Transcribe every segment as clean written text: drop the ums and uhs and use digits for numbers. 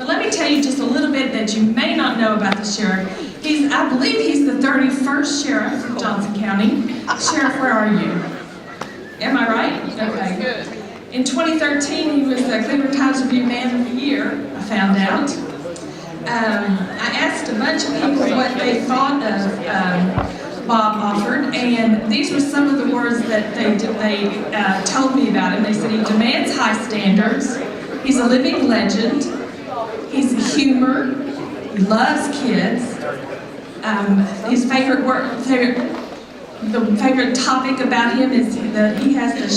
But let me tell you just a little bit that you may not know about the sheriff. I believe he's the 31st sheriff of Johnson County. Sheriff, where are you? Am I right? Okay. In 2013, he was the Cleveland Times Review Man of the Year, I found out. I asked a bunch of people what they thought of Bob Alford, and these were some of the words that they told me about him. They said he demands high standards, he's a living legend, he's a humor, he loves kids, his favorite topic about him is that he has the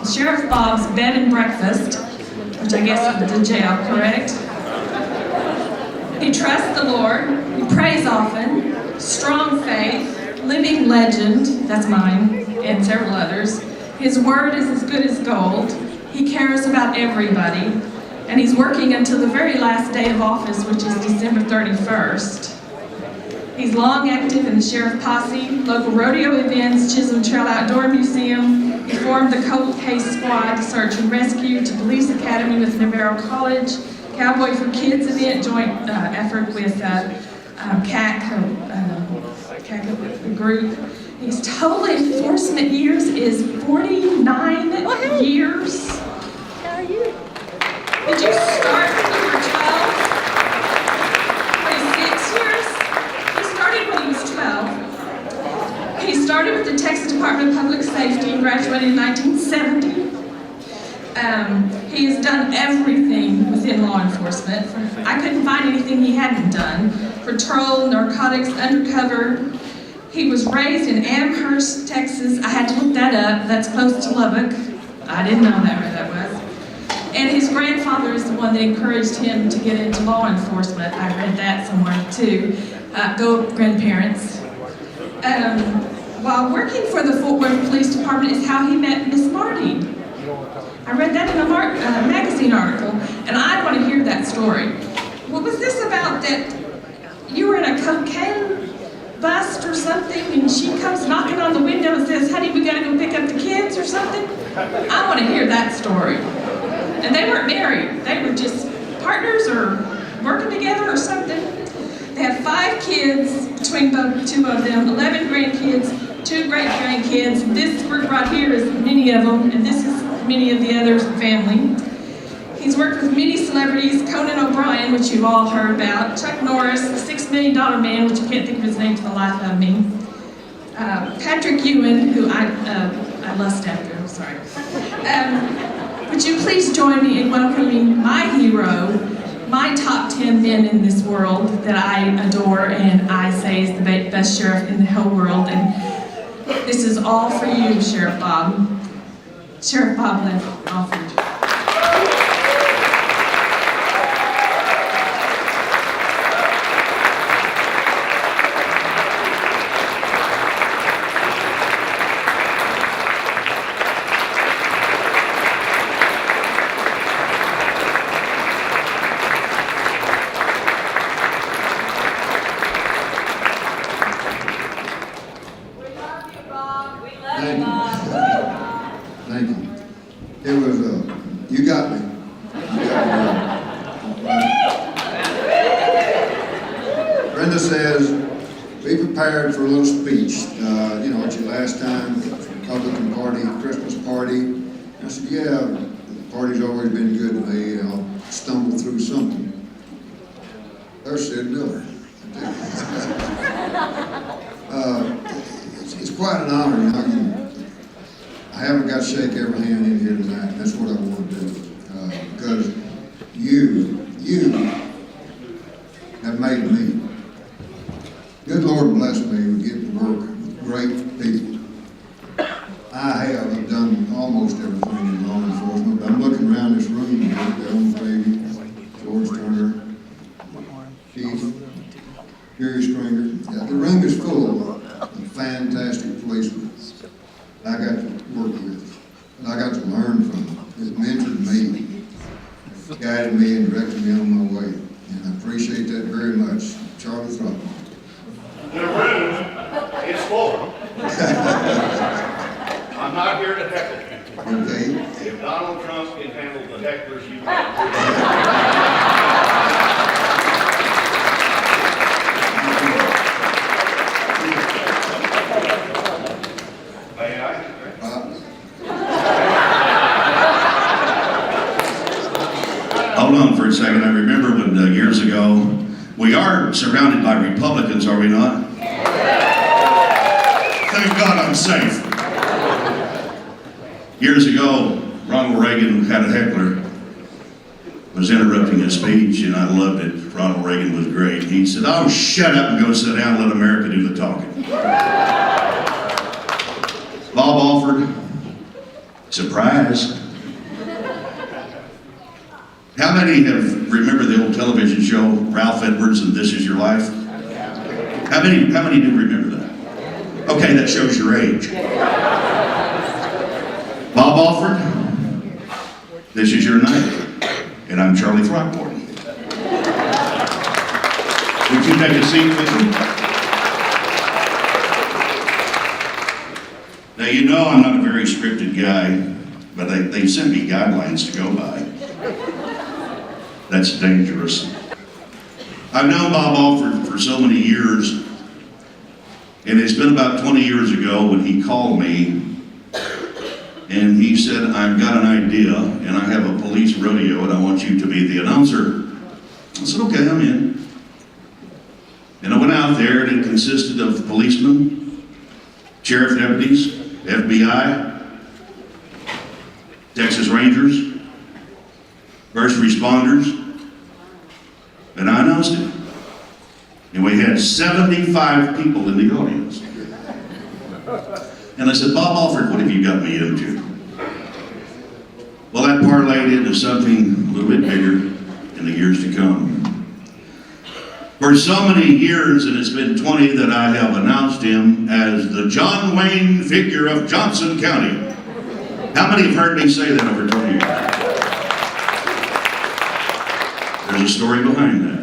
Sheriff Bob's bed and breakfast, which I guess is the jail, correct? He trusts the Lord, he prays often, strong faith, living legend, that's mine, and several others. His word is as good as gold. He cares about everybody, and he's working until the very last day of office, which is December 31st. He's long active in the Sheriff Posse, local rodeo events, Chisholm Trail Outdoor Museum. He formed the Cold Case Squad, Search and Rescue, to Police Academy with Navarro College, Cowboy for Kids event, joint effort with CAC group. His total enforcement years is 49 years. How are you? Did you start when you were 12? 46 years? He started when he was 12. He started with the Texas Department of Public Safety and graduated in 1970. He has done everything within law enforcement. I couldn't find anything he hadn't done. Patrol, narcotics, undercover. He was raised in Amherst, Texas. I had to look that up. That's close to Lubbock. I didn't know where that was. And his grandfather is the one that encouraged him to get into law enforcement. I read that somewhere too. Go grandparents. While working for the Fort Worth Police Department is how he met Miss Marty. I read that in a magazine article, and I want to hear that story. What was this about that you were in a cocaine bust or something, and she comes knocking on the window and says, honey, we gotta go pick up the kids or something? I want to hear that story. And they weren't married. They were just partners or working together or something. They have 5 kids between two of them, 11 grandkids, 2 great-grandkids. This group right here is many of them, and this is many of the others' family. He's worked with many celebrities, Conan O'Brien, which you've all heard about, Chuck Norris, the $6 Million Man, which I can't think of his name for the life of me, Patrick Ewing, who I lust after, I'm sorry. Would you please join me in welcoming my hero, my top 10 men in this world that I adore and I say is the best sheriff in the whole world. And this is all for you, Sheriff Bob. Sheriff Bob Alford. Thank you. It was, you got me. Brenda says, be prepared for a little speech. It's your last time, Republican Party, Christmas party. I said, yeah, the party's always been good to me. I'll stumble through something. There's Sid Miller. It's quite an honor, I haven't got to shake every hand in here tonight, and that's what I want to do. Because you have made me. Good Lord bless me, we get to work with great people. I have done almost everything in law enforcement, but I'm looking around this room here, Dylan Baby, George Turner, Chief, Gary Stringer. The room is full of fantastic policemen I got to work with, and I got to learn from them. It mentored me, guided me, and directed me on my way. And I appreciate that very much. Charlie Throckmorton. The room is full. I'm not here to heckle. Okay. If Donald Trump can handle the hecklers, you can. Hold on for a second. I remember when years ago, we are surrounded by Republicans, are we not? Thank God I'm safe. Years ago, Ronald Reagan had a heckler, was interrupting his speech, and I loved it. Ronald Reagan was great. He said, "Oh, shut up and go sit down and let America do the talking." Bob Alford, surprise. How many have remember the old television show, Ralph Edwards and This Is Your Life? How many do remember that? Okay, that shows your age. Bob Alford, this is your night, and I'm Charlie Throckmorton. Would you take a seat with me? Now, you know I'm not a very scripted guy, but they sent me guidelines to go by. That's dangerous. I've known Bob Alford for so many years, and it's been about 20 years ago when he called me and he said, "I've got an idea, and I have a police rodeo, and I want you to be the announcer." I said, "Okay, I'm in." And I went out there, and it consisted of policemen, sheriff deputies, FBI, Texas Rangers, first responders, and I announced it. And we had 75 people in the audience. And I said, "Bob Alford, what have you got me into?" Well, that parlayed into something a little bit bigger in the years to come. For so many years, and it's been 20, that I have announced him as the John Wayne figure of Johnson County. How many have heard me say that over 20 years? There's a story behind that.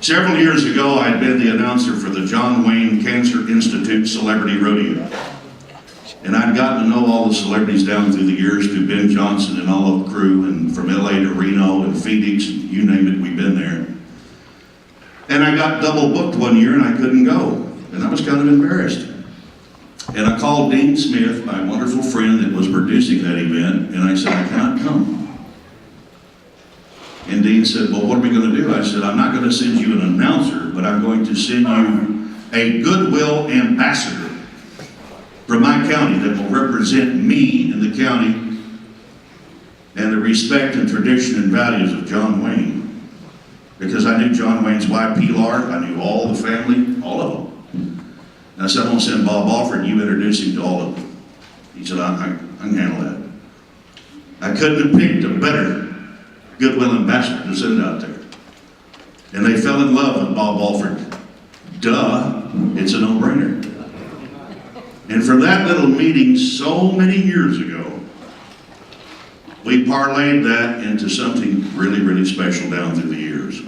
Several years ago, I'd been the announcer for the John Wayne Cancer Institute Celebrity Rodeo. And I'd gotten to know all the celebrities down through the years, through Ben Johnson and all of the crew, and from LA to Reno and Phoenix, and you name it, we've been there. And I got double booked one year and I couldn't go. And I was kind of embarrassed. And I called Dean Smith, my wonderful friend that was producing that event, and I said, "I cannot come." And Dean said, "Well, what are we going to do?" I said, "I'm not going to send you an announcer, but I'm going to send you a goodwill ambassador from my county that will represent me in the county and the respect and tradition and values of John Wayne." Because I knew John Wayne's wife, Pilar, I knew all the family, all of them. And I said, "I'm going to send Bob Alford, and you introduce him to all of them." He said, I can handle that." I couldn't have picked a better goodwill ambassador to send out there. And they fell in love with Bob Alford. Duh, it's a no-brainer. And from that little meeting so many years ago, we parlayed that into something really, really special down through the years.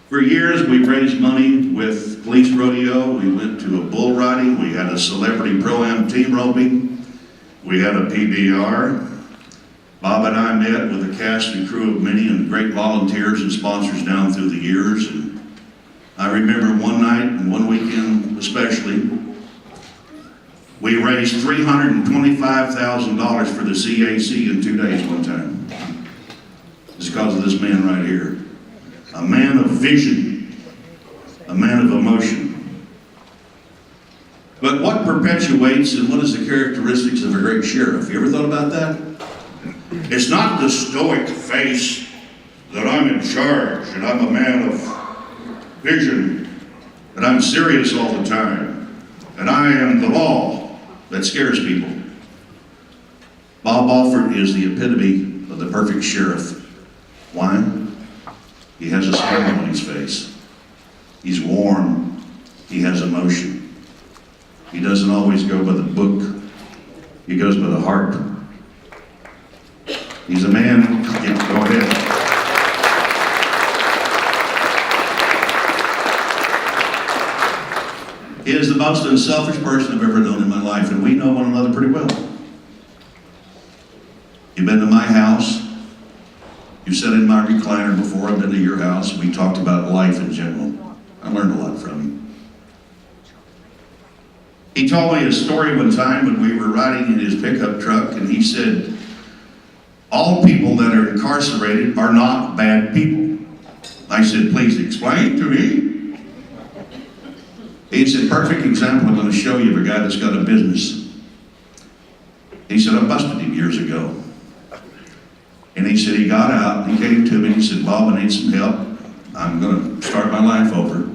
For years, we raised money with police rodeo. We went to a bull riding. We had a celebrity pro-am team roping. We had a PBR. Bob and I met with a cast and crew of many and great volunteers and sponsors down through the years. And I remember one night and one weekend especially, we raised $325,000 for the CAC in 2 days one time. It's because of this man right here. A man of vision, a man of emotion. But what perpetuates and what is the characteristics of a great sheriff? You ever thought about that? It's not the stoic face that I'm in charge and I'm a man of vision and I'm serious all the time and I am the law that scares people. Bob Alford is the epitome of the perfect sheriff. Why? He has a smile on his face. He's warm. He has emotion. He doesn't always go by the book. He goes by the heart. He's a man. Yeah, go ahead. He is the most unselfish person I've ever known in my life, and we know one another pretty well. You've been to my house. You've sat in my recliner before. I've been to your house. We talked about life in general. I learned a lot from him. He told me a story one time when we were riding in his pickup truck, and he said, all people that are incarcerated are not bad people. I said, please explain to me. He said, perfect example I'm going to show you of a guy that's got a business. He said, I busted him years ago. And he said, he got out, and he came to me, and he said, Bob, I need some help. I'm going to start my life over.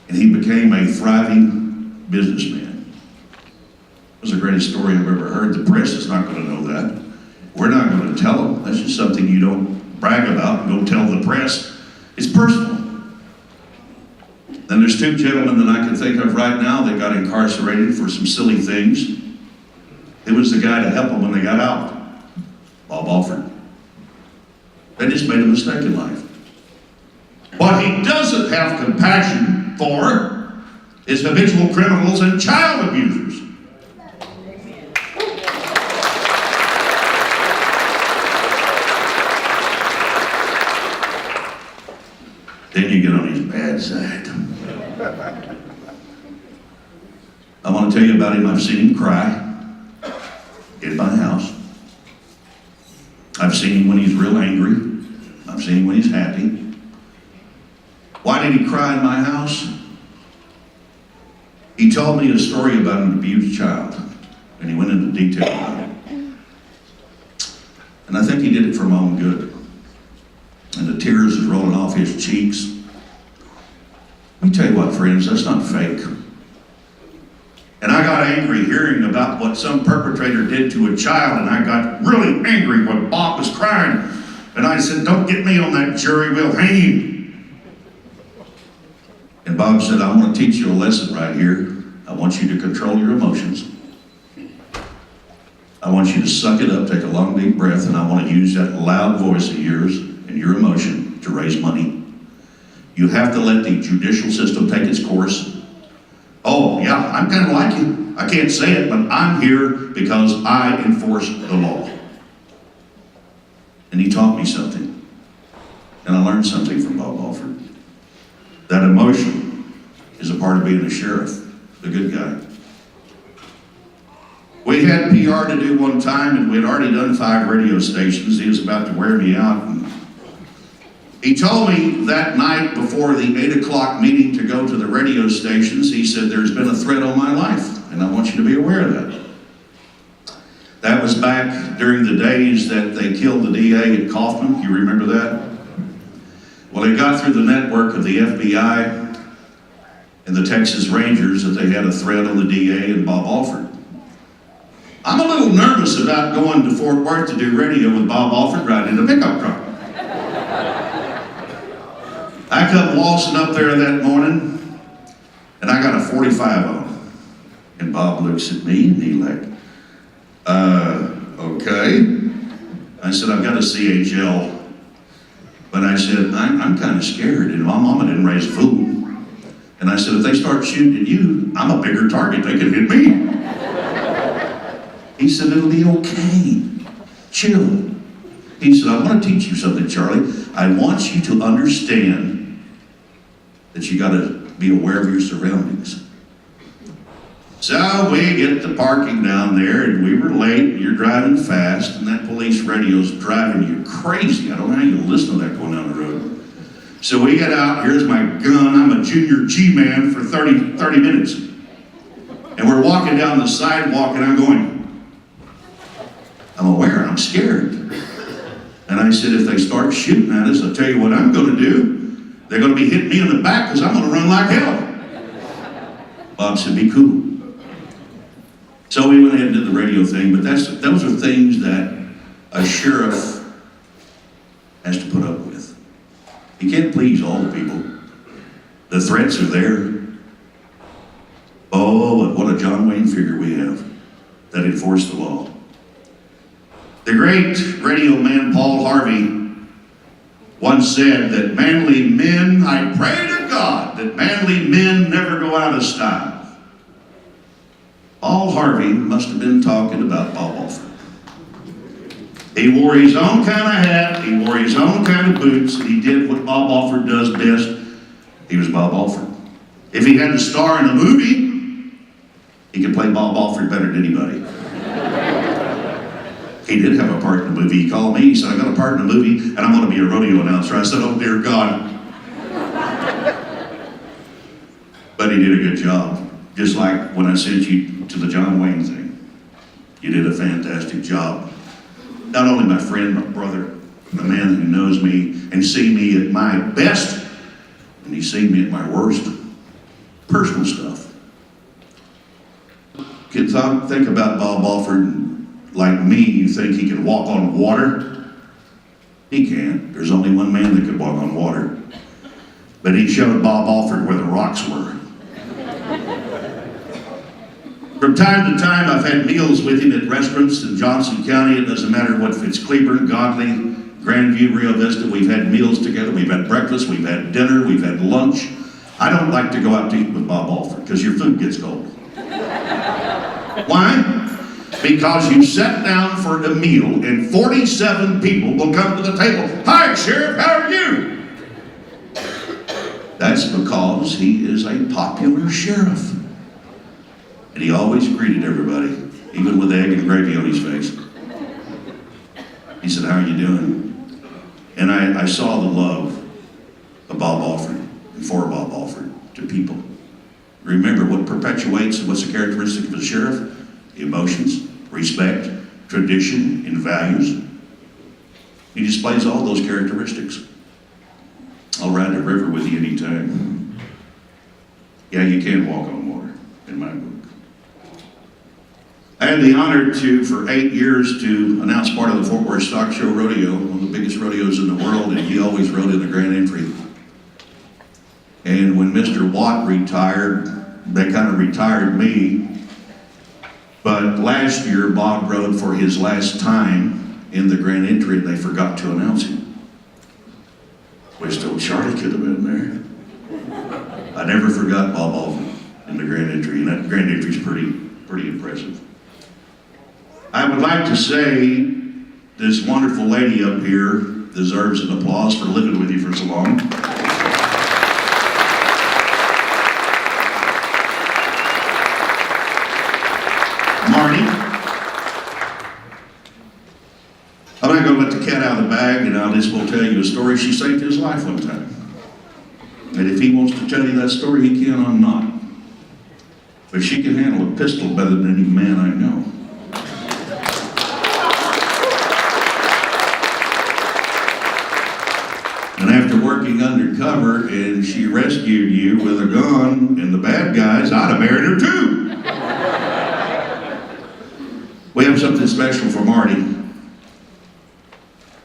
And he became a thriving businessman. It was the greatest story I've ever heard. The press is not going to know that. We're not going to tell them. That's just something you don't brag about and go tell the press. It's personal. Then there's two gentlemen that I can think of right now that got incarcerated for some silly things. It was the guy to help them when they got out. Bob Alford. They just made a mistake in life. What he doesn't have compassion for is habitual criminals and child abusers. Then you get on his bad side. I want to tell you about him. I've seen him cry in my house. I've seen him when he's real angry. I've seen him when he's happy. Why did he cry in my house? He told me a story about an abused child, and he went into detail about it. And I think he did it for my own good. And the tears was rolling off his cheeks. Let me tell you what, friends, that's not fake. And I got angry hearing about what some perpetrator did to a child, and I got really angry when Bob was crying. And I said, don't get me on that jury, we'll hang him. And Bob said, I want to teach you a lesson right here. I want you to control your emotions. I want you to suck it up, take a long deep breath, and I want to use that loud voice of yours and your emotion to raise money. You have to let the judicial system take its course. Oh, yeah, I'm kind of like you. I can't say it, but I'm here because I enforce the law. And he taught me something. And I learned something from Bob Alford. That emotion is a part of being a sheriff, the good guy. We had PR to do one time, and we had already done 5 radio stations. He was about to wear me out. And he told me that night before the 8 o'clock meeting to go to the radio stations, he said, there's been a threat on my life, and I want you to be aware of that. That was back during the days that they killed the DA at Kaufman. You remember that? Well, it got through the network of the FBI and the Texas Rangers that they had a threat on the DA and Bob Alford. I'm a little nervous about going to Fort Worth to do radio with Bob Alford riding in a pickup truck. I come waltzing up there that morning, and I got a 45 on. And Bob looks at me, and he's like, okay. I said, I've got a CHL. But I said, I'm kind of scared, and my mama didn't raise a fool. And I said, if they start shooting at you, I'm a bigger target. They can hit me. He said, it'll be okay. Chill. He said, I want to teach you something, Charlie. I want you to understand that you got to be aware of your surroundings. So we get to parking down there, and we were late, and you're driving fast, and that police radio's driving you crazy. I don't know how you listen to that going down the road. So we get out, here's my gun, I'm a junior G-man for 30 minutes. And we're walking down the sidewalk, and I'm going, I'm aware, I'm scared. And I said, if they start shooting at us, I'll tell you what I'm going to do. They're going to be hitting me in the back because I'm going to run like hell. Bob said, be cool. So we went ahead and did the radio thing, but those are things that a sheriff has to put up with. He can't please all the people. The threats are there. Oh, but what a John Wayne figure we have that enforced the law. The great radio man Paul Harvey once said that manly men, I pray to God that manly men never go out of style. Paul Harvey must have been talking about Bob Alford. He wore his own kind of hat, he wore his own kind of boots, and he did what Bob Alford does best. He was Bob Alford. If he had to star in a movie, he could play Bob Alford better than anybody. He did have a part in the movie. He called me, he said, I got a part in the movie, and I'm going to be a rodeo announcer. I said, oh, dear God. But he did a good job. Just like when I sent you to the John Wayne thing. You did a fantastic job. Not only my friend, my brother, the man who knows me and see me at my best, and he's seen me at my worst. Personal stuff. Kids, think about Bob Alford. Like me, you think he can walk on water? He can't. There's only one man that can walk on water. But he showed Bob Alford where the rocks were. From time to time, I've had meals with him at restaurants in Johnson County. It doesn't matter what, if it's Cleburne, Godley, Grandview, Rio Vista. We've had meals together. We've had breakfast. We've had dinner. We've had lunch. I don't like to go out to eat with Bob Alford because your food gets cold. Why? Because you sat down for a meal and 47 people will come to the table. Hi, Sheriff, how are you? That's because he is a popular sheriff. And he always greeted everybody, even with egg and gravy on his face. He said, how are you doing? And I saw the love of Bob Alford and for Bob Alford to people. Remember, what perpetuates and what's the characteristic of a sheriff? Emotions, respect, tradition, and values. He displays all those characteristics. I'll ride the river with you anytime. Yeah, you can walk on water in my book. I had the honor to, for 8 years, to announce part of the Fort Worth Stock Show Rodeo, one of the biggest rodeos in the world, and he always rode in the grand entry. And when Mr. Watt retired, they kind of retired me. But last year, Bob rode for his last time in the grand entry, and they forgot to announce him. Wished old Charlie could have been there. I never forgot Bob Alford in the grand entry, and that grand entry is pretty impressive. I would like to say this wonderful lady up here deserves an applause for living with you for so long. Marty. I'm not going to let the cat out of the bag, and I just will tell you a story. She saved his life one time. And if he wants to tell you that story, he can. I'm not. But she can handle a pistol better than any man I know. And after working undercover, and she rescued you with a gun and the bad guys, I'd have married her too. We have something special for Marty.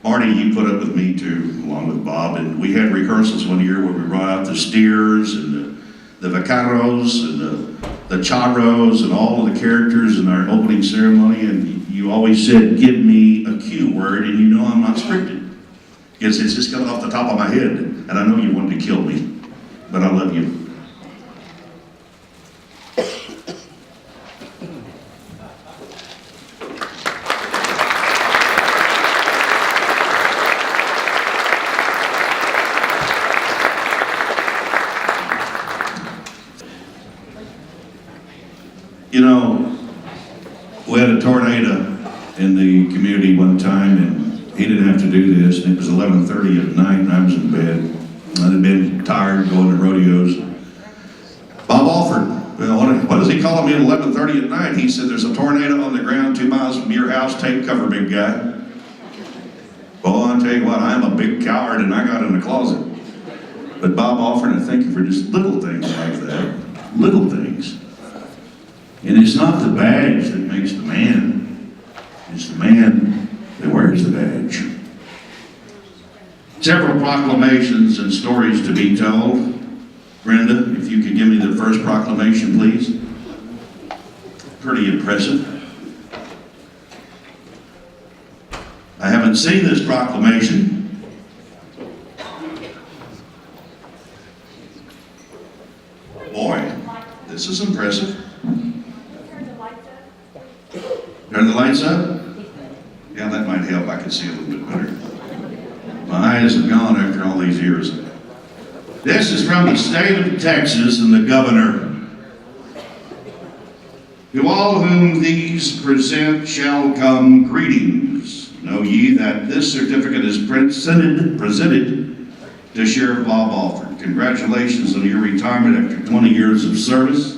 Marty, you put up with me too, along with Bob, and we had rehearsals one year where we brought out the steers and the vaqueros and the charros and all of the characters in our opening ceremony, and you always said, give me a cue word, and you know I'm not scripted. It's just coming off the top of my head, and I know you wanted to kill me, but I love you. You know, we had a tornado in the community one time, and he didn't have to do this, and it was 11:30 at night, and I was in bed. I had been tired going to rodeos. Bob Alford, well, what does he call me at 11:30 at night? He said, there's a tornado on the ground 2 miles from your house, take cover, big guy. Well, I'll tell you what, I'm a big coward, and I got in the closet. But Bob Alford, I thank you for just little things like that, little things. And it's not the badge that makes the man, it's the man that wears the badge. Several proclamations and stories to be told. Brenda, if you could give me the first proclamation, please. Pretty impressive. I haven't seen this proclamation. Boy, this is impressive. Turn the lights up? Yeah, that might help. I can see a little bit better. My eyes have gone after all these years. This is from the state of Texas and the governor. To all whom these present shall come greetings. Know ye that this certificate is presented to Sheriff Bob Alford. Congratulations on your retirement after 20 years of service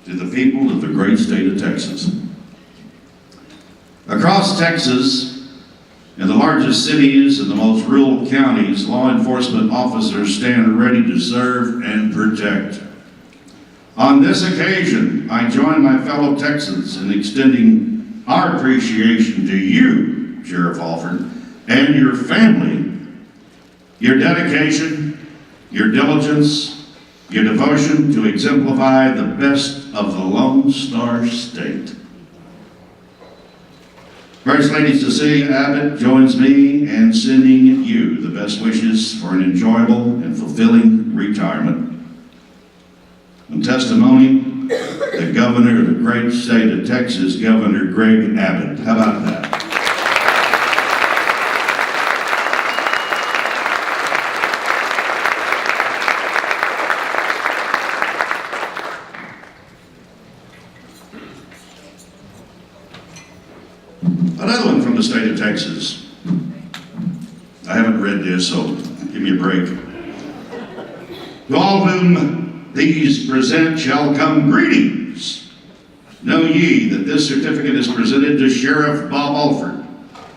to the people of the great state of Texas. Across Texas, in the largest cities and the most rural counties, law enforcement officers stand ready to serve and protect. On this occasion, I join my fellow Texans in extending our appreciation to you, Sheriff Alford, and your family. Your dedication, your diligence, your devotion to exemplify the best of the Lone Star State. First Lady Cecilia Abbott joins me in sending you the best wishes for an enjoyable and fulfilling retirement. In testimony, the Governor of the great state of Texas, Governor Greg Abbott. How about that? Another one from the state of Texas. I haven't read this, so give me a break. To all whom these present shall come greetings. Know ye that this certificate is presented to Sheriff Bob Alford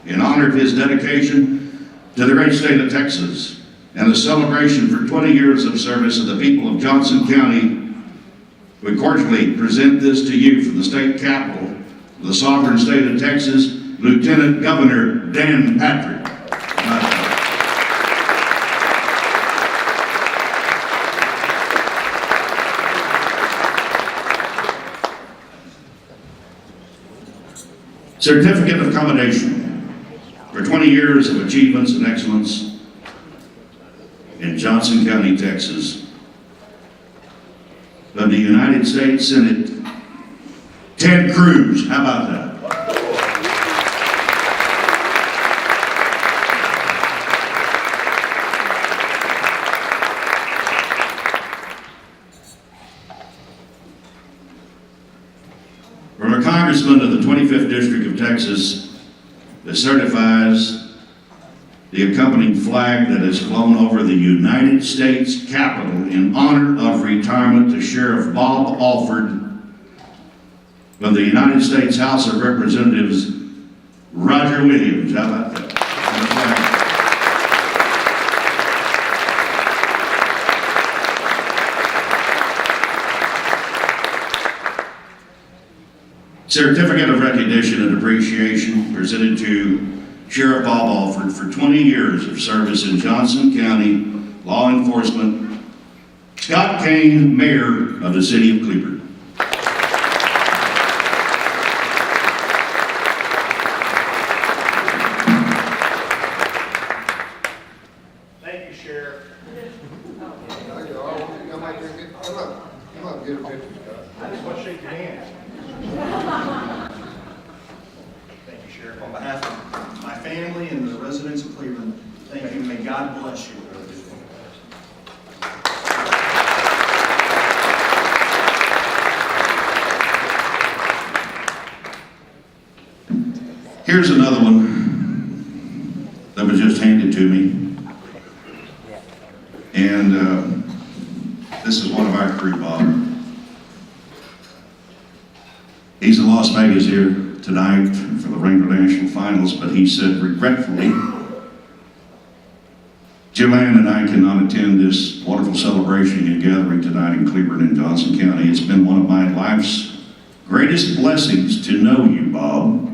in honor of his dedication to the great state of Texas and the celebration for 20 years of service to the people of Johnson County. We cordially present this to you from the state capital of the sovereign state of Texas, Lieutenant Governor Dan Patrick. Certificate of Commendation for 20 years of achievements and excellence in Johnson County, Texas. From the United States Senate, Ted Cruz. How about that? From a congressman of the 25th District of Texas that certifies the accompanying flag that has flown over the United States Capitol in honor of retirement to Sheriff Bob Alford. From the United States House of Representatives, Roger Williams. How about that? Certificate of Recognition and Appreciation presented to Sheriff Bob Alford for 20 years of service in Johnson County law enforcement. Scott Kane, Mayor of the City of Cleburne. Thank you, Sheriff. Come up, get a picture, Scott. I just want to shake your hand. Thank you, Sheriff. On behalf of my family and the residents of Cleveland, thank you. May God bless you. Here's another one that was just handed to me. And this is one of our crew, Bob. He's in Las Vegas here tonight for the Wrangler National Finals, but he said, regretfully, Joanne and I cannot attend this wonderful celebration and gathering tonight in Cleburne and Johnson County. It's been one of my life's greatest blessings to know you, Bob.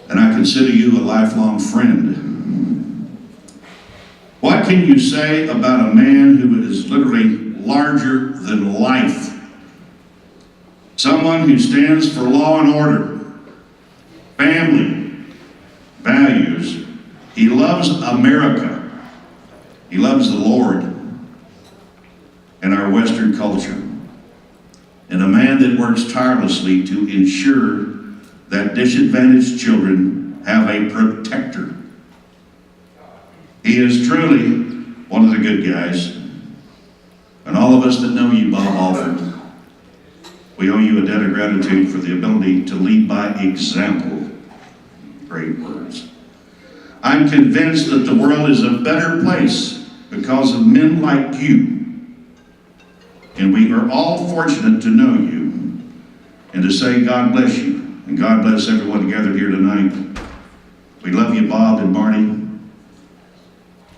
And I consider you a lifelong friend. What can you say about a man who is literally larger than life? Someone who stands for law and order, family, values. He loves America. He loves the Lord and our Western culture. And a man that works tirelessly to ensure that disadvantaged children have a protector. He is truly one of the good guys. And all of us that know you, Bob Alford, we owe you a debt of gratitude for the ability to lead by example great words. I'm convinced that the world is a better place because of men like you. And we are all fortunate to know you and to say God bless you. And God bless everyone gathered here tonight. We love you, Bob and Marty,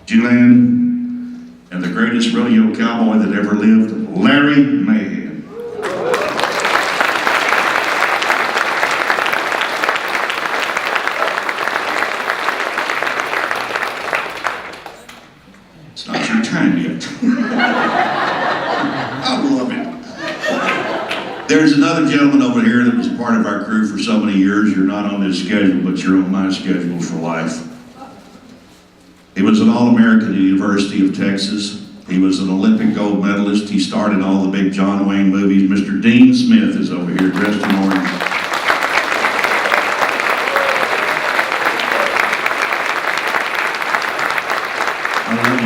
Julian, and the greatest rodeo cowboy that ever lived, Larry Mahan. It's not your time yet. I love it. There's another gentleman over here that was part of our crew for so many years. You're not on this schedule, but you're on my schedule for life. He was an All-American at the University of Texas. He was an Olympic gold medalist. He starred in all the big John Wayne movies. Mr. Dean Smith is over here dressed in orange. I love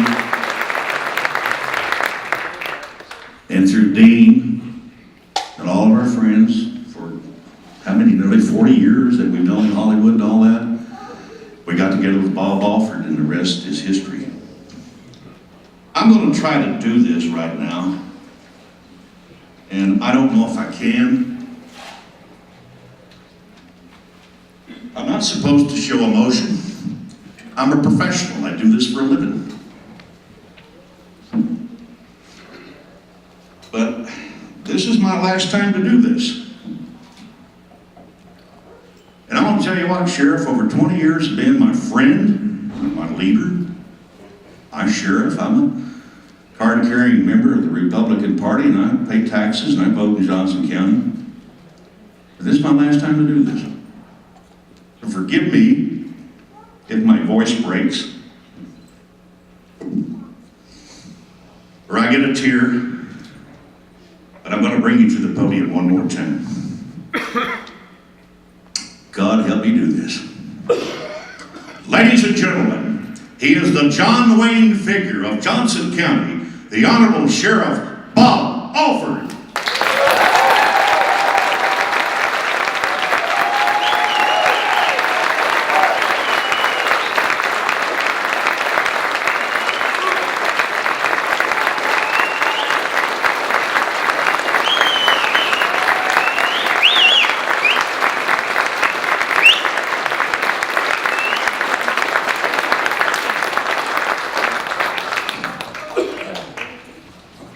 you. And through Dean and all of our friends for how many, nearly 40 years that we've known Hollywood and all that, we got together with Bob Alford, and the rest is history. I'm going to try to do this right now, and I don't know if I can. I'm not supposed to show emotion. I'm a professional. I do this for a living. But this is my last time to do this. And I'm going to tell you what, Sheriff, over 20 years of being my friend, my leader, my sheriff, I'm a card-carrying member of the Republican Party, and I pay taxes, and I vote in Johnson County. But this is my last time to do this. So forgive me if my voice breaks, or I get a tear, but I'm going to bring you to the podium one more time. God help me do this. Ladies and gentlemen, he is the John Wayne figure of Johnson County, the Honorable Sheriff Bob Alford.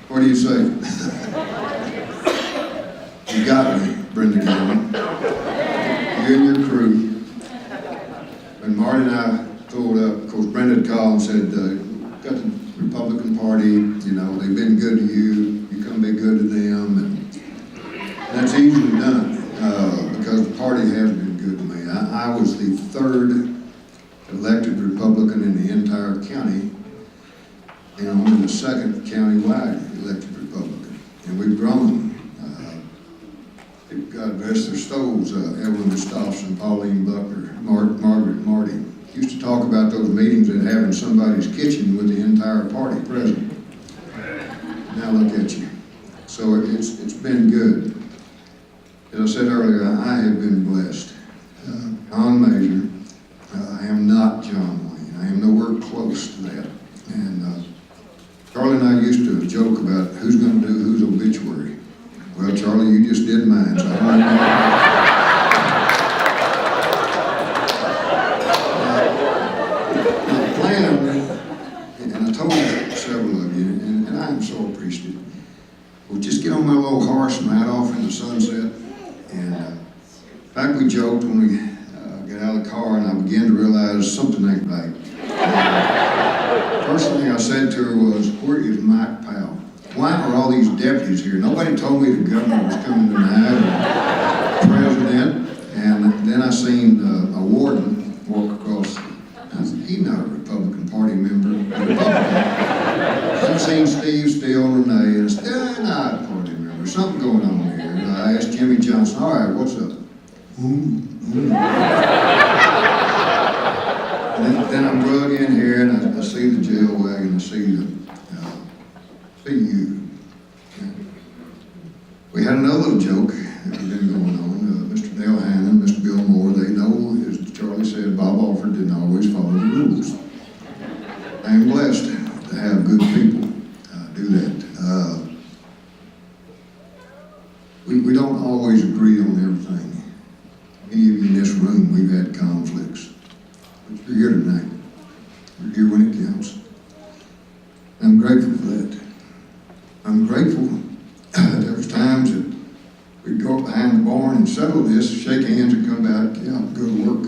What do you say? You got me, Brenda Gilman. You and your crew. When Marty and I pulled up, of course, Brenda had called and said, got the Republican Party, you know, they've been good to you, you come be good to them, and that's easily done, because the party has been good to me. I was the third elected Republican in the entire county, and I'm in the second county-wide elected Republican. And we've grown. God rest their souls, Evelyn Stoffson, Pauline Buckner, Margaret Marty. Used to talk about those meetings they'd have in somebody's kitchen with the entire party present. Now look at you. So it's been good. As I said earlier, I have been blessed. Beyond measure, I am not John Wayne. I am nowhere close to that. And Charlie and I used to joke about who's going to do whose obituary. Well, Charlie, you just did mine, so I don't know. The plan, and I told several of you, and I am so appreciative, we'll just get on my little horse and ride off in the sunset. And in fact, we joked when we got out of the car, and I began to realize something ain't right. First thing I said to her was, where is Mike Powell? Why are all these deputies here? Nobody told me the governor was coming tonight, or the president. And then I seen a warden walk across. I said, he's not a Republican Party member. I've seen Steve Steele and Renee, and it's not a party member. Something going on here. And I asked Jimmy Johnson, all right, what's up? Then I'm drug in here, and I see the jail wagon, I see you. We had another little joke that had been going on. Mr. Dale Hannon, Mr. Bill Moore, they know his Charlie said, Bob Alford didn't always follow the rules. I am blessed to have good people do that. We don't always agree on everything. Many of you in this room, we've had conflicts. But you're here tonight. You're here when it counts. I'm grateful for that. I'm grateful that there was times that we'd go up behind the barn and settle this, shake hands and come back, go to work.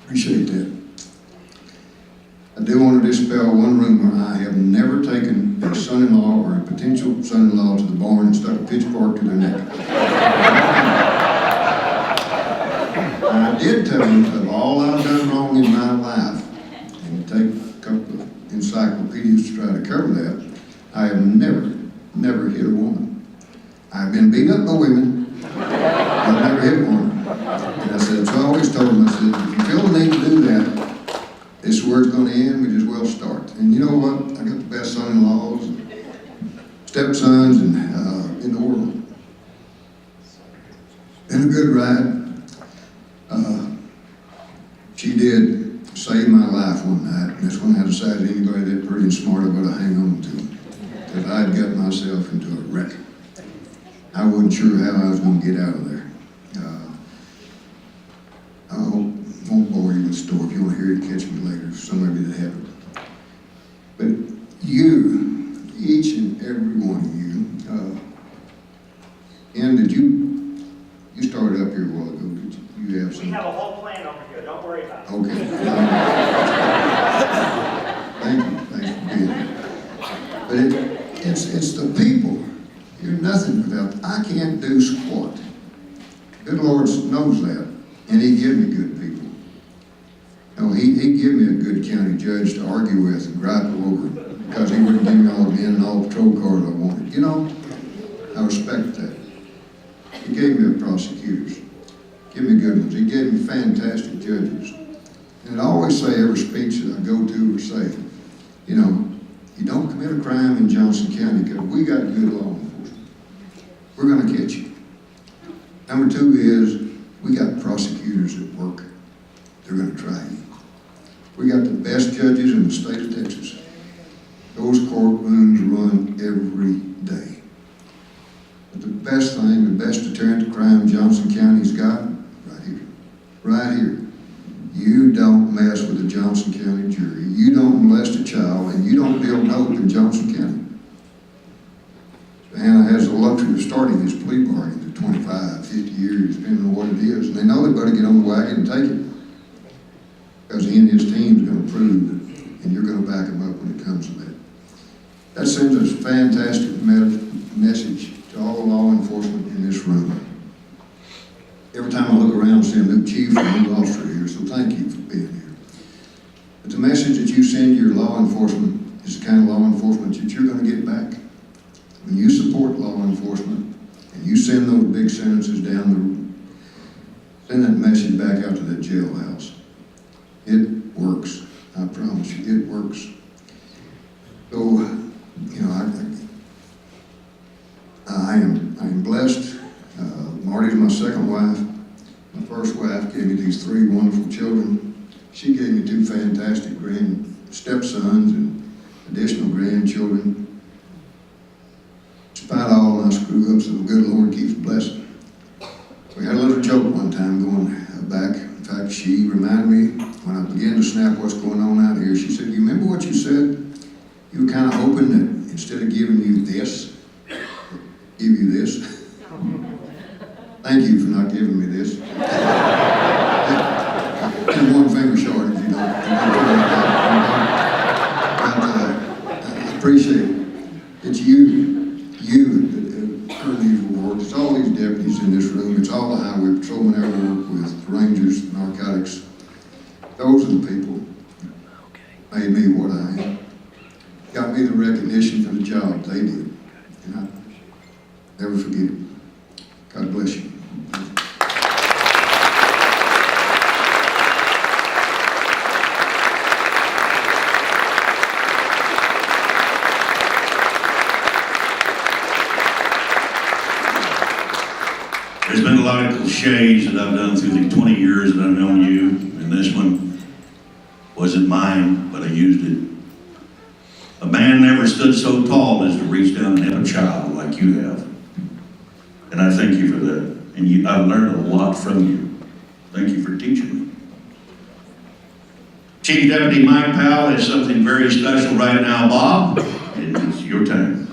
Appreciate that. I do want to dispel one rumor. I have never taken a son-in-law or a potential son-in-law to the barn and stuck a pitchfork to their neck. I did tell them of all I've done wrong in my life, and take a couple of encyclopedias to try to cover that, I have never hit a woman. I've been beat up by women, I've never hit one. And I said, so I always told them, I said, if you feel the need to do that, this is where it's going to end, we just well start. And you know what? I got the best son-in-laws and stepsons in the world. Been a good ride. She did save my life one night, and that's when I decided anybody that pretty and smart I better hang on to them. Because I'd got myself into a wreck. I wasn't sure how I was going to get out of there. I won't bore you with the story. If you want to hear it, catch me later. Somebody that happened. But you, each and every one of you, and did you started up here a while ago, did you have some? We have a whole plan over here, don't worry about it. Okay. Thanks for being here. But it's the people. You're nothing without, I can't do squat. Good Lord knows that, and He give me good people. No, He give me a good county judge to argue with and grapple over because He wouldn't give me all the men and all the patrol cars I wanted. You know, I respect that. He gave me prosecutors. Give me good ones. He gave me fantastic judges. And I always say, every speech that I go to or say, you know, you don't commit a crime in Johnson County because we got good law enforcement. We're going to catch you. Number two is, we got prosecutors at work. They're going to try you. We got the best judges in the state of Texas. Those courtrooms run every day. But the best thing, the best deterrent to crime Johnson County's got, right here. Right here. You don't mess with the Johnson County jury. You don't molest a child, and you don't deal dope in Johnson County. Hannah has the luxury of starting his plea bargain at 25, 50 years, depending on what it is. And they know they better get on the wagon and take it. Because he and his team's going to prove it, and you're going to back him up when it comes to that. That sends a fantastic message to all law enforcement in this room. Every time I look around, I see a new chief and a new officer here, so thank you for being here. But the message that you send your law enforcement is the kind of law enforcement that you're going to get back. When you support law enforcement and you send those big sentences down the road, send that message back out to that jailhouse. It works. I promise you, it works. So, you know, I am blessed. Marty's my second wife. My first wife gave me these three wonderful children. She gave me two fantastic stepsons and additional grandchildren. Despite all my screw-ups, the good Lord keeps blessing. We had a little joke one time going back. In fact, she reminded me when I began to snap what's going on out here. She said, you remember what you said? You were kind of hoping that instead of giving you this, give you this. Thank you for not giving me this. And one finger short if you don't. I appreciate it. It's you that earn these awards. It's all these deputies in this room. It's all the highway patrolmen I work with, rangers, narcotics. Those are the people that made me what I am. Got me the recognition for the job they did. And I never forget it. God bless you. There's been a lot of cliches that I've done through the 20 years that I've known you, and this one wasn't mine, but I used it. A man never stood so tall as to reach down and help a child like you have. And I thank you for that. And I've learned a lot from you. Thank you for teaching me. Chief Deputy Mike Powell has something very special right now, Bob. It's your time.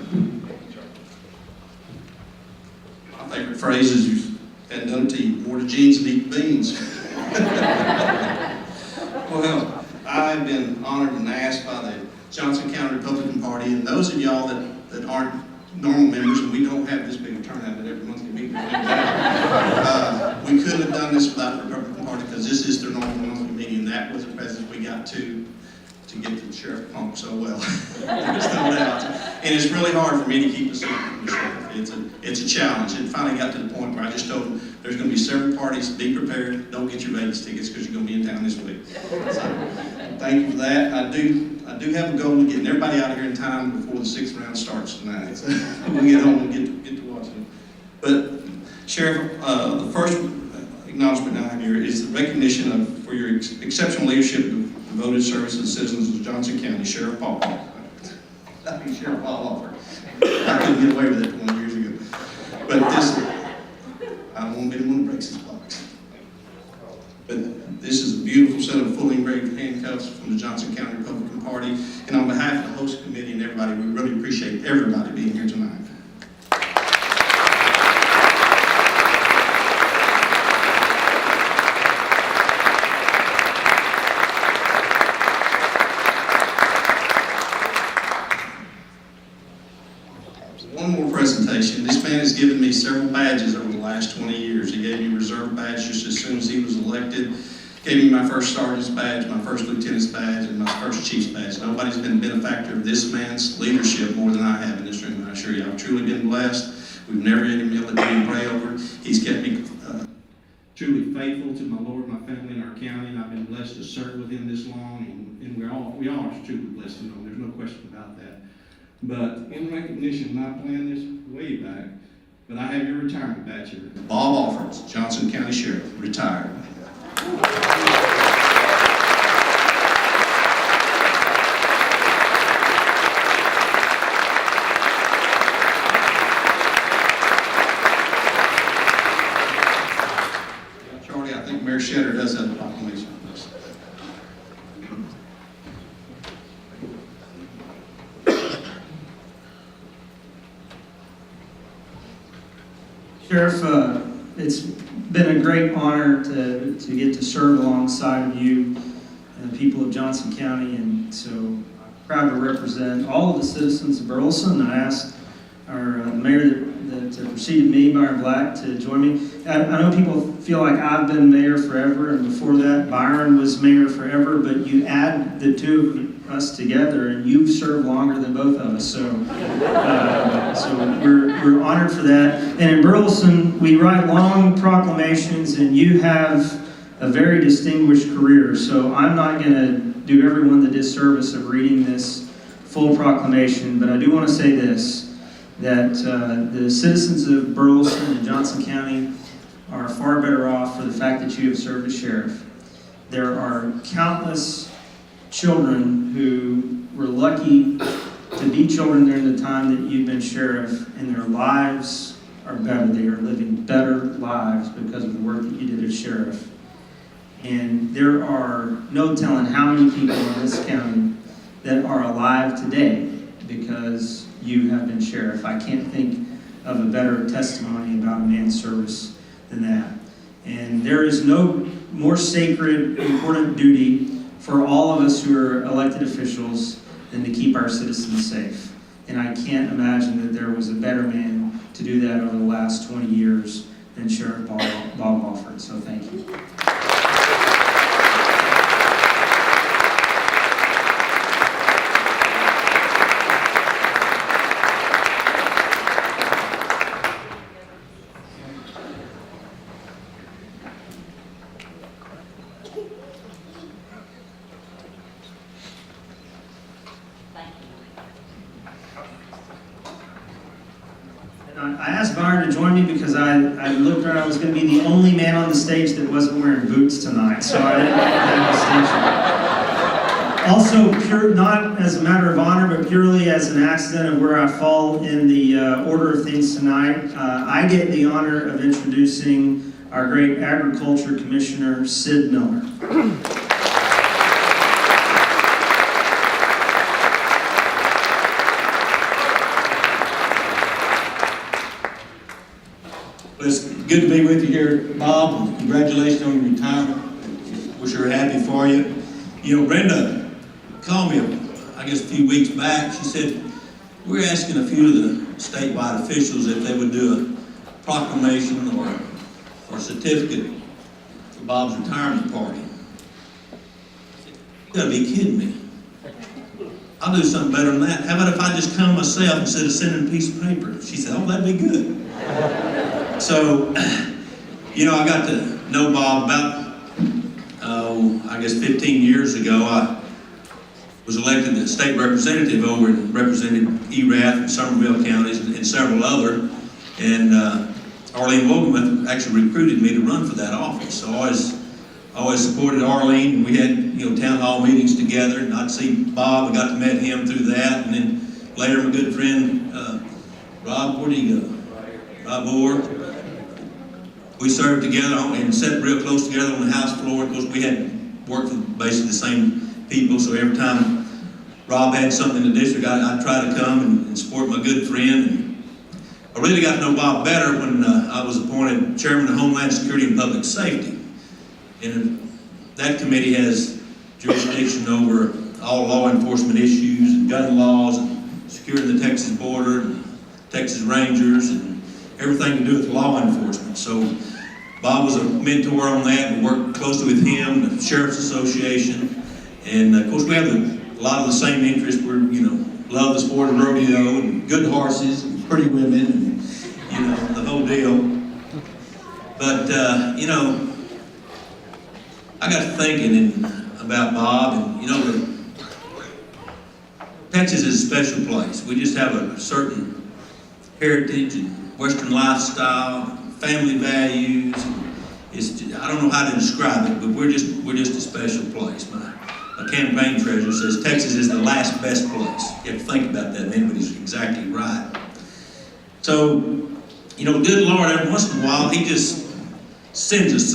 My favorite phrase is, you hadn't done it till you wore the jeans and eat beans. Well, I've been honored and asked by the Johnson County Republican Party, and those of y'all that aren't normal members, and we don't have this big a turnout at every monthly meeting, we couldn't have done this without the Republican Party, because this is their normal monthly meeting, and that was the message we got to get the sheriff pumped so well. There's no doubt. And it's really hard for me to keep the seat from the sheriff. It's a challenge. It finally got to the point where I just told them, there's going to be several parties, be prepared, don't get your Vegas tickets because you're going to be in town this week. So, thank you for that. I do have a goal of getting everybody out of here in time before the 6th round starts tonight. So we'll get home and get to watch them. But, Sheriff, the first acknowledgement I have here is the recognition for your exceptional leadership of devoted service to the citizens of Johnson County, Sheriff Bob Alford. I mean, Sheriff Bob Alford. I couldn't get away with it 20 years ago. But this, I don't want to be the one that breaks his box. But this is a beautiful set of fully engraved handcuffs from the Johnson County Republican Party. And on behalf of the host committee and everybody, we really appreciate everybody being here tonight. One more presentation. This man has given me several badges over the last 20 years. He gave me reserve badge just as soon as he was elected. Gave me my first sergeant's badge, my first lieutenant's badge, and my first chief's badge. Nobody's been a benefactor of this man's leadership more than I have in this room. I assure you, I've truly been blessed. We've never had a meal that we didn't pray over. He's kept me truly faithful to my Lord, my family, and our county, and I've been blessed to serve with him this long, and we all are truly blessed to know. There's no question about that. But in recognition, and I planned this way back, but I have your retirement badge here. Bob Alford, Johnson County Sheriff, retired. Charlie, I think Mayor Shetter does have a proclamation. Sheriff, it's been a great honor to get to serve alongside of you and the people of Johnson County, and so I'm proud to represent all of the citizens of Burleson. I asked our mayor that preceded me, Byron Black, to join me. I know people feel like I've been mayor forever, and before that, Byron was mayor forever, but you add the two of us together, and you've served longer than both of us, so we're honored for that. And in Burleson, we write long proclamations, and you have a very distinguished career, so I'm not going to do everyone the disservice of reading this full proclamation, but I do want to say this, that the citizens of Burleson and Johnson County are far better off for the fact that you have served as sheriff. There are countless children who were lucky to be children during the time that you've been sheriff, and their lives are better. They are living better lives because of the work that you did as sheriff. And there are no telling how many people in this county that are alive today because you have been sheriff. I can't think of a better testimony about a man's service than that. And there is no more sacred, important duty for all of us who are elected officials than to keep our citizens safe. And I can't imagine that there was a better man to do that over the last 20 years than Sheriff Bob Alford. So thank you. I asked Byron to join me because I looked around, I was going to be the only man on the stage that wasn't wearing boots tonight, so I didn't have distinction. Also, not as a matter of honor, but purely as an accident of where I fall in the order of things tonight, I get the honor of introducing our great Agriculture Commissioner, Sid Miller. It's good to be with you here, Bob, and congratulations on your retirement. We're sure happy for you. You know, Brenda called me, I guess, a few weeks back. She said, we're asking a few of the statewide officials if they would do a proclamation or a certificate for Bob's retirement party. You gotta be kidding me. I'll do something better than that. How about if I just come myself instead of sending a piece of paper? She said, oh, that'd be good. So, you know, I got to know Bob about, I guess 15 years ago. I was elected as state representative over and represented ERAF and Somerville counties and several other. And Arlene Wogemuth actually recruited me to run for that office. So I always supported Arlene, and we had, you know, town hall meetings together, and I'd see Bob. I got to meet him through that, and then later my good friend Rob, where did he go? Rob Moore. We served together and sat real close together on the House floor. Of course, we had worked for basically the same people, so every time Rob had something in the district, I'd try to come and support my good friend. And I really got to know Bob better when I was appointed chairman of Homeland Security and Public Safety. And that committee has jurisdiction over all law enforcement issues and gun laws and securing the Texas border and Texas Rangers and everything to do with law enforcement. So Bob was a mentor on that, and worked closely with him, the Sheriff's Association. And of course we have a lot of the same interests. We're, you know, love the sport of rodeo and good horses and pretty women and, you know, the whole deal. But, you know, I got thinking about Bob, and, you know, Texas is a special place. We just have a certain heritage and Western lifestyle, family values. I don't know how to describe it, but we're just a special place. My campaign treasurer says Texas is the last best place. You have to think about that, man, but he's exactly right. So, you know, good Lord, every once in a while, he just sends us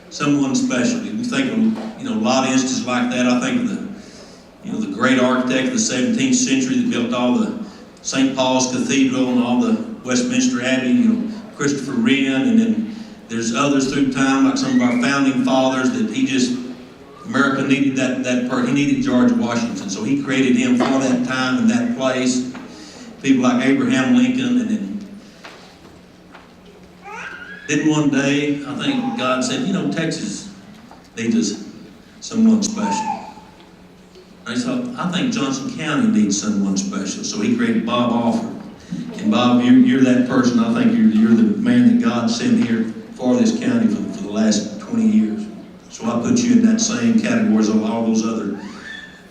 someone special. We think of, you know, a lot of instances like that. I think of the great architect of the 17th century that built all the St. Paul's Cathedral and all the Westminster Abbey, you know, Christopher Wren, and then there's others through time, like some of our founding fathers, that America needed he needed George Washington, so he created him for that time and that place. People like Abraham Lincoln, and then one day, I think God said, you know, Texas needs someone special. I thought, I think Johnson County needs someone special, so he created Bob Alford. And Bob, you're that person. I think you're the man that God sent here for this county for the last 20 years. So I put you in that same category as all those other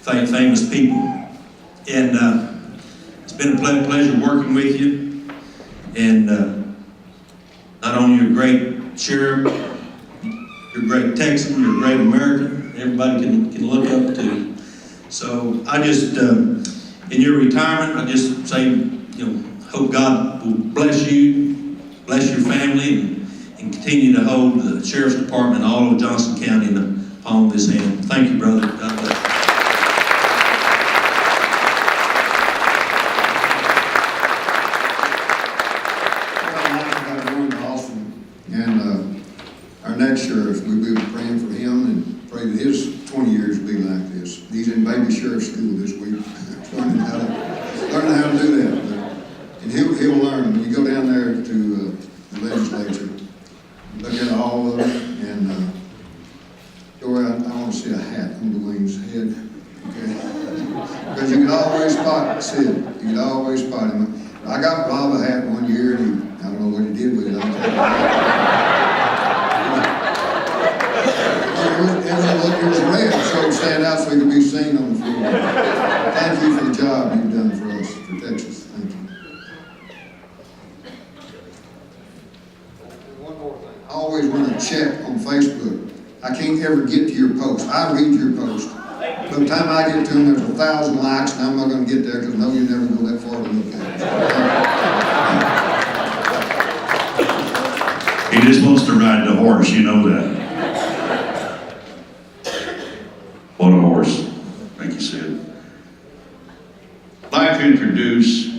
famous people. And it's been a pleasure working with you. And not only you're a great sheriff, you're a great Texan, you're a great American. Everybody can look up to. So I just, in your retirement, I just say, you know, hope God will bless you, bless your family, and continue to hold the Sheriff's Department and all of Johnson County in the palm of his hand. Thank you, brother. God bless you. And our next sheriff, we'll be praying for him and pray that his 20 years will be like this. He's in baby sheriff school this week, learning how to do that. And he'll learn. When you go down there to the legislature, look at all of it, and Joy, I want to see a hat on Dwayne's head, okay? Because you can always spot Sid. You can always spot him. I got Bob a hat one year, and I don't know what he did with it. I'll tell you. It was red, so it stand out so he could be seen on the floor. Thank you for the job you've done for us, for Texas. Thank you. always want to check on Facebook. I can't ever get to your post. I read your post. By the time I get to them, there's 1,000 likes, and I'm not going to get there because I know you never go that far to look at it. He just wants to ride the horse, you know that. What a horse. Thank you, Sid. I'd like to introduce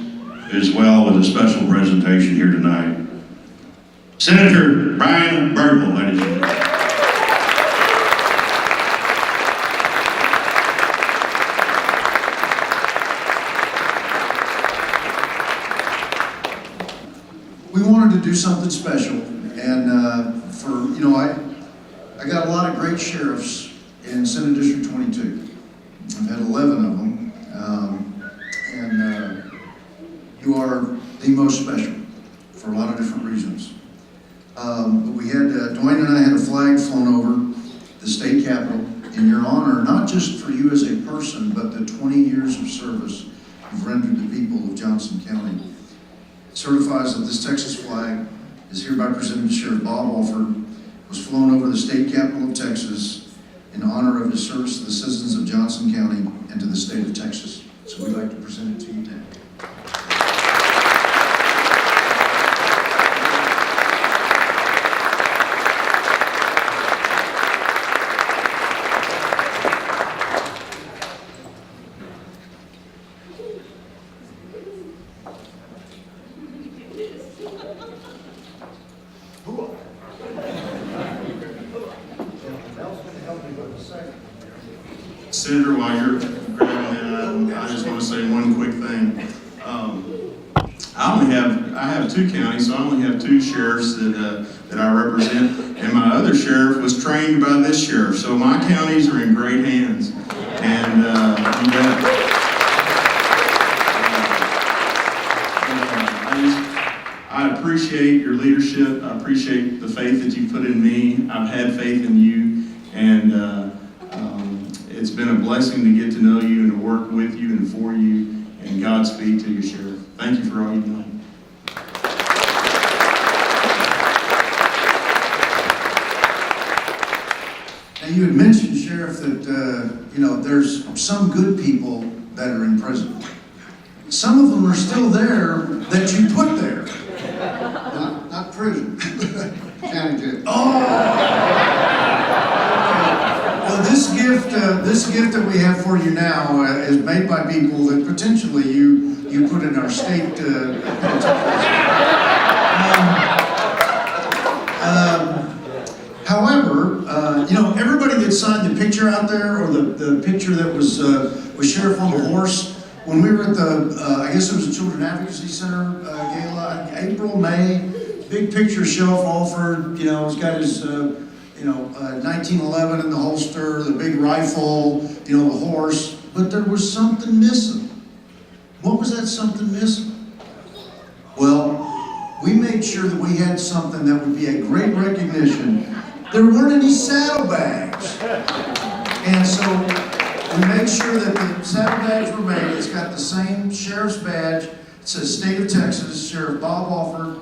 as well with a special presentation here tonight, Senator Brian Burgle, ladies and gentlemen. We wanted to do something special, and I got a lot of great sheriffs in Senate District 22. I've had 11 of them, and you are the most special for a lot of different reasons. But we had, Dwayne and I had a flag flown over the state capitol in your honor, not just for you as a person, but the 20 years of service you've rendered the people of Johnson County. It certifies that this Texas flag is hereby presented to Sheriff Bob Alford, was flown over the state capital of Texas in honor of his service to the citizens of Johnson County and to the state of Texas. So we'd like to present it to you now. Senator, while you're grabbing that, I just want to say one quick thing. I have 2 counties, so I only have 2 sheriffs that I represent, and my other sheriff was trained by this sheriff, so my counties are in great hands. And you bet. I appreciate your leadership. I appreciate the faith that you put in me. I've had faith in you, and it's been a blessing to get to know you and to work with you and for you, and Godspeed to you, Sheriff. Thank you for all you've done. Now, you had mentioned, Sheriff, that there's some good people that are in prison. Some of them are still there that you put there. Not prison, county jail. Oh! Well, this gift that we have for you now is made by people that potentially you put in our state. However, everybody that signed the picture out there, or the picture that was Sheriff on the horse, when we were at the, I guess it was the Children Advocacy Center gala, April, May, big picture of Sheriff Alford, he's got his, 1911 in the holster, the big rifle, the horse, but there was something missing. What was that something missing? Well, we made sure that we had something that would be a great recognition. There weren't any saddlebags. And so we made sure that the saddlebags were made. It's got the same sheriff's badge. It says State of Texas, Sheriff Bob Alford,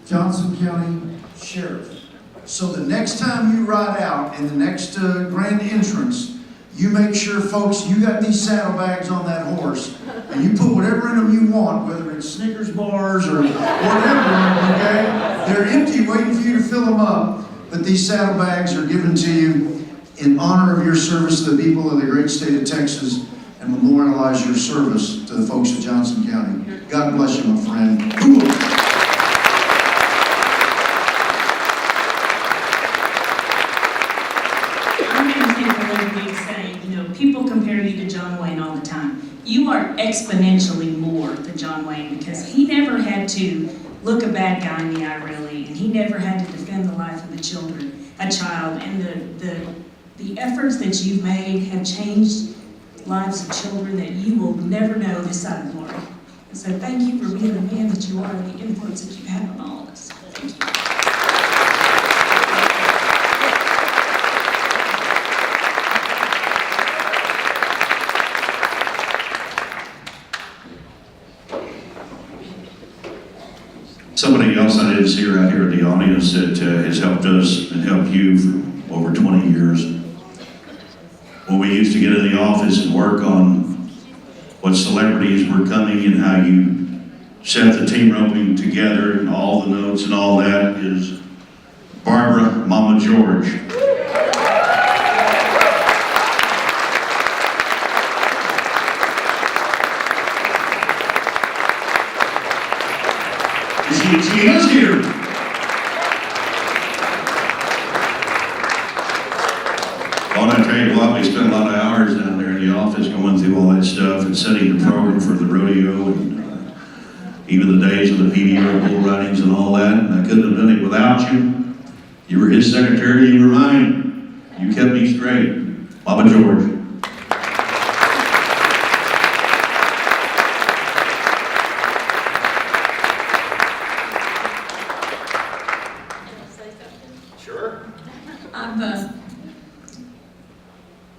Johnson County Sheriff. So the next time you ride out in the next grand entrance, you make sure, folks, you got these saddlebags on that horse, and you put whatever in them you want, whether it's Snickers bars or whatever, okay? They're empty waiting for you to fill them up, but these saddlebags are given to you in honor of your service to the people of the great state of Texas and memorialize your service to the folks of Johnson County. God bless you, my friend. People compare you to John Wayne all the time. You are exponentially more than John Wayne, because he never had to look a bad guy in the eye, really, and he never had to defend the life of a child. And the efforts that you've made have changed lives of children that you will never know this side of glory. And so thank you for being the man that you are and the influence that you have on all of us. Thank you. Somebody else I didn't is here out here in the audience that has helped us and helped you for over 20 years. When we used to get in the office and work on what celebrities were coming and how you set the team roping together and all the notes and all that is Barbara Mama George. She is here. Well, I tell you what, we spent a lot of hours down there in the office going through all that stuff and setting the program for the rodeo and even the days of the PBR bull ridings and all that. And I couldn't have done it without you. You were his secretary, you were mine. You kept me straight. Mama George.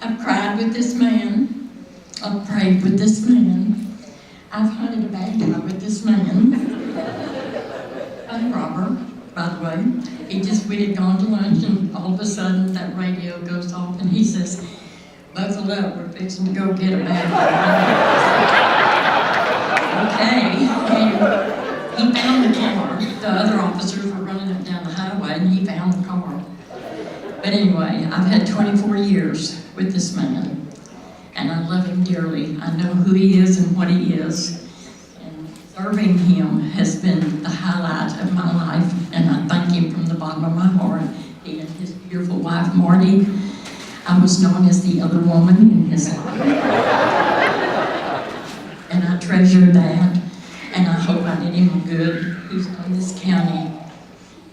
I've cried with this man. I've prayed with this man. I've hunted a bad guy with this man. I'm Robert, by the way. We had gone to lunch and all of a sudden that radio goes off and he says, "Buckle up, we're fixing to go get a bad guy." Okay, and he found the car. The other officers were running up down the highway and he found the car. But anyway, I've had 24 years with this man, and I love him dearly. I know who he is and what he is, and serving him has been the highlight of my life, and I thank him from the bottom of my heart. He and his beautiful wife, Marty. I was known as the other woman in his life, and I treasure that, and I hope I did him good. Who's done this county?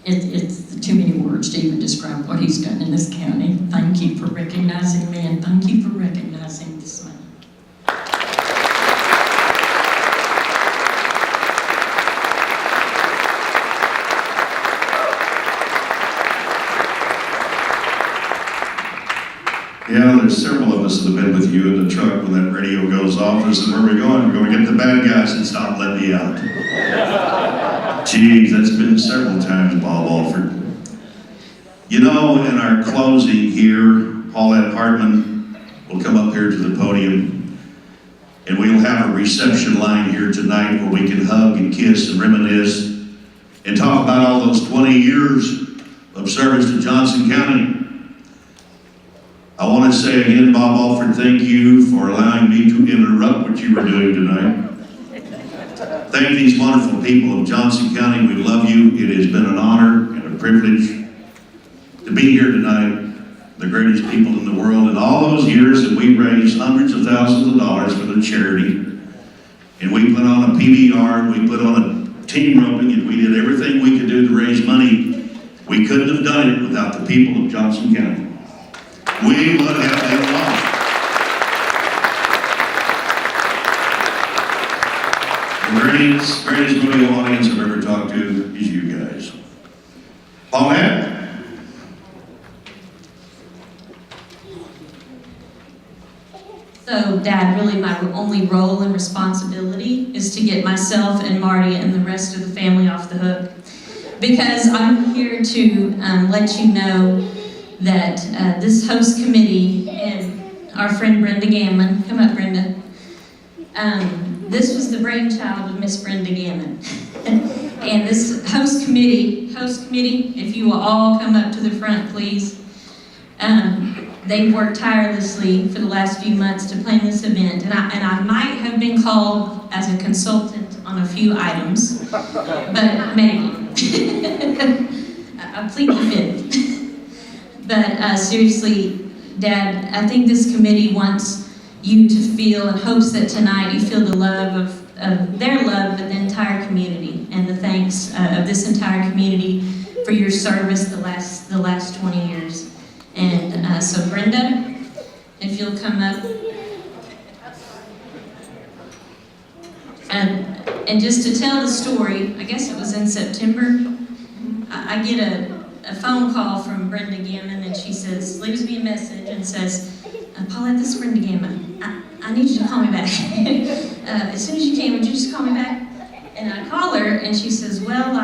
It's too many words to even describe what he's done in this county. Thank you for recognizing me, and thank you for recognizing this man. Yeah, there's several of us that have been with you in the truck when that radio goes off. I said, "Where are we going? We're going to get the bad guys and stop letting me out." Geez, that's been several times, Bob Alford. You know, in our closing here, Paulette Hartman will come up here to the podium, and we'll have a reception line here tonight where we can hug and kiss and reminisce and talk about all those 20 years of service to Johnson County. I want to say again, Bob Alford, thank you for allowing me to interrupt what you were doing tonight. Thank these wonderful people of Johnson County. We love you. It has been an honor and a privilege to be here tonight. The greatest people in the world. In all those years that we raised hundreds of thousands of dollars for the charity, and we put on a PBR, and we put on a team roping, and we did everything we could do to raise money. We couldn't have done it without the people of Johnson County. We would have been lost. The greatest rodeo audience I've ever talked to is you guys. Paulette? So, Dad, really my only role and responsibility is to get myself and Marty and the rest of the family off the hook. Because I'm here to let you know that this host committee and our friend Brenda Gammon, come up Brenda, this was the brainchild of Miss Brenda Gammon. And this host committee, if you will all come up to the front, please. They've worked tirelessly for the last few months to plan this event, and I might have been called as a consultant on a few items, but maybe. I plead the fifth. But seriously, Dad, I think this committee wants you to feel and hopes that tonight you feel the love of their love of the entire community and the thanks of this entire community for your service the last 20 years. And so Brenda, if you'll come up. And just to tell the story, I guess it was in September, I get a phone call from Brenda Gammon, and she leaves me a message and says, "Paulette, this is Brenda Gammon. I need you to call me back. As soon as you can, would you just call me back?" And I call her, and she says, "Well,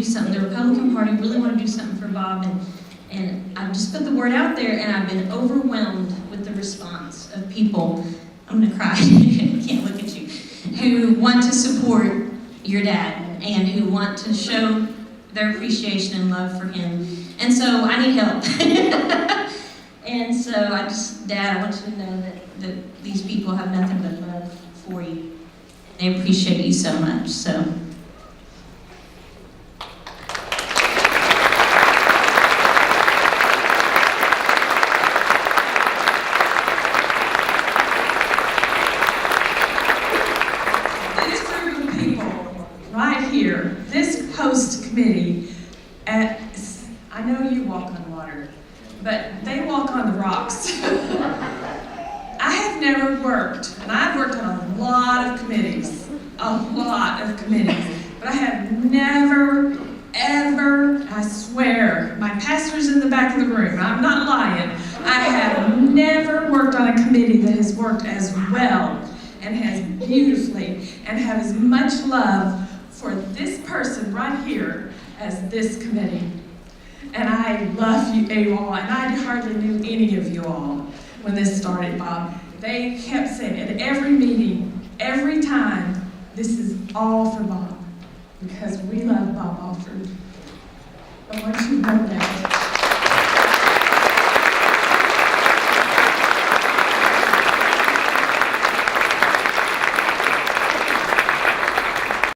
something. The Republican Party really want to do something for Bob, and I've just put the word out there, and I've been overwhelmed with the response of people. I'm gonna cry. I can't look at you. Who want to support your dad and who want to show their appreciation and love for him. And so I need help. And so Dad, I want you to know that these people have nothing but love for you. They appreciate you so much. So. This group of people right here, this host committee, I know you walk on water, but they walk on the rocks. I have never worked, and I've worked on a lot of committees, but I have never, ever, I swear, my pastor's in the back of the room, I'm not lying, I have never worked on a committee that has worked as well and has beautifully and have as much love for this person right here as this committee. And I love you all, and I hardly knew any of you all when this started, Bob. They kept saying at every meeting, every time, this is all for Bob, because we love Bob Alford. I want you to know that.